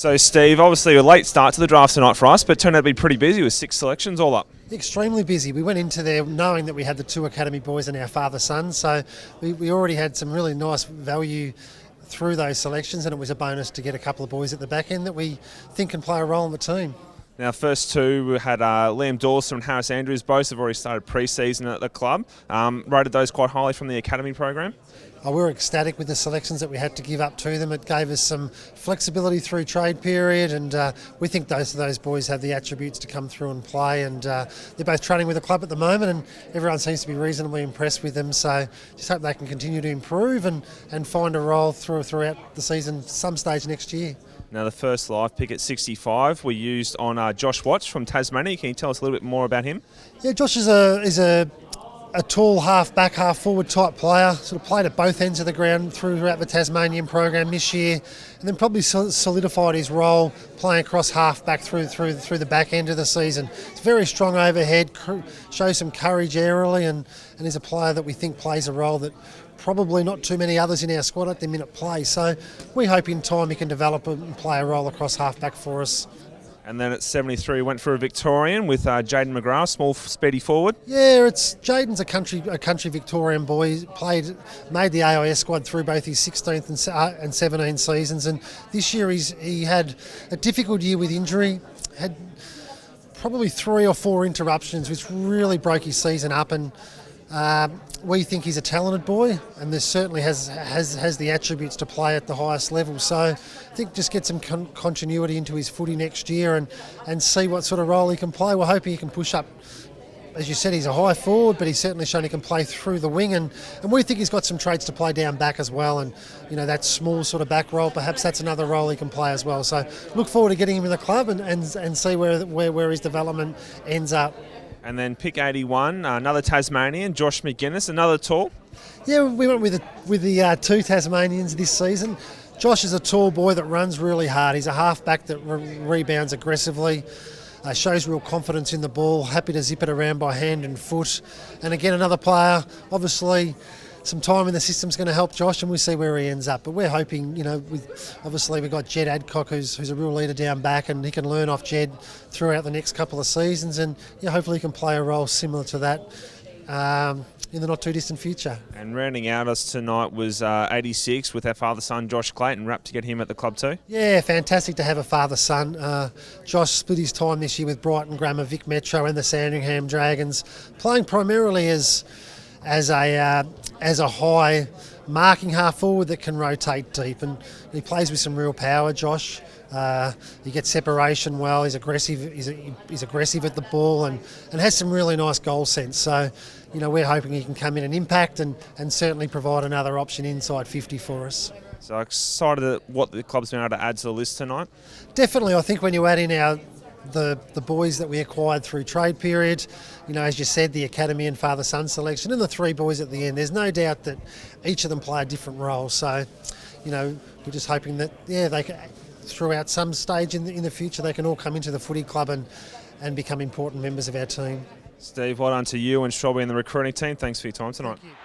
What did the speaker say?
So Steve, obviously a late start to the draft tonight for us, but turned out to be pretty busy with 6 selections all up. Extremely busy. We went into there knowing that we had the 2 academy boys and our father-son, so we already had some really nice value through those selections, and it was a bonus to get a couple of boys at the back end that we think can play a role in the team. Now, first 2, we had Liam Dawson and Harris Andrews. Both have already started pre-season at the club. Rated those quite highly from the academy program. We were ecstatic with the selections that we had to give up to them. It gave us some flexibility through trade period, and we think those boys have the attributes to come through and play. And they're both training with the club at the moment, and everyone seems to be reasonably impressed with them. So just hope they can continue to improve and find a role throughout the season, some stage next year. Now, the first live pick at 65 we used on Josh Watts from Tasmania. Can you tell us a little bit more about him? Yeah, Josh is a tall half-back, half-forward type player. Sort of played at both ends of the ground throughout the Tasmanian program this year, and then probably solidified his role playing across half-back through the back end of the season. He's very strong overhead, shows some courage aerially, and is a player that we think plays a role that probably not too many others in our squad at the minute play. So we hope in time he can develop and play a role across half-back for us. And then at 73, we went for a Victorian with Jaden McGrath, small, speedy forward. Yeah, Jaden's a country Victorian boy. He made the AIS squad through both his 16th and 17 seasons, and this year he had a difficult year with injury. Had probably 3 or 4 interruptions, which really broke his season up. And we think he's a talented boy, and this certainly has the attributes to play at the highest level. So I think just get some continuity into his footy next year and see what sort of role he can play. We're hoping he can push up. As you said, he's a high forward, but he's certainly shown he can play through the wing, and we think he's got some traits to play down back as well. And that small sort of back role, perhaps that's another role he can play as well. So look forward to getting him in the club and see where his development ends up. And then pick 81, another Tasmanian, Josh McGuinness, another tall. Yeah, we went with the 2 Tasmanians this season. Josh is a tall boy that runs really hard. He's a half-back that rebounds aggressively, shows real confidence in the ball, happy to zip it around by hand and foot. And again, another player, obviously some time in the system's going to help Josh, and we'll see where he ends up. But we're hoping, we've got Jed Adcock, who's a real leader down back, and he can learn off Jed throughout the next couple of seasons, and hopefully he can play a role similar to that in the not too distant future. And rounding out us tonight was 86 with our father-son Josh Clayton. Wrapped to get him at the club too. Yeah, fantastic to have a father-son. Josh split his time this year with Brighton Grammar, Vic Metro and the Sandringham Dragons, playing primarily as a high marking half forward that can rotate deep, and he plays with some real power, Josh. He gets separation well. He's aggressive. He's aggressive at the ball and has some really nice goal sense. So, we're hoping he can come in and impact and certainly provide another option inside 50 for us. So excited at what the club's been able to add to the list tonight. Definitely, I think when you add in the boys that we acquired through trade period, as you said, the academy and father-son selection, and the 3 boys at the end, there's no doubt that each of them play a different role. So, we're just hoping that, they can, throughout some stage in the future, they can all come into the footy club and become important members of our team. Steve, well done to you and Strawberry and the recruiting team. Thanks for your time tonight. Thank you.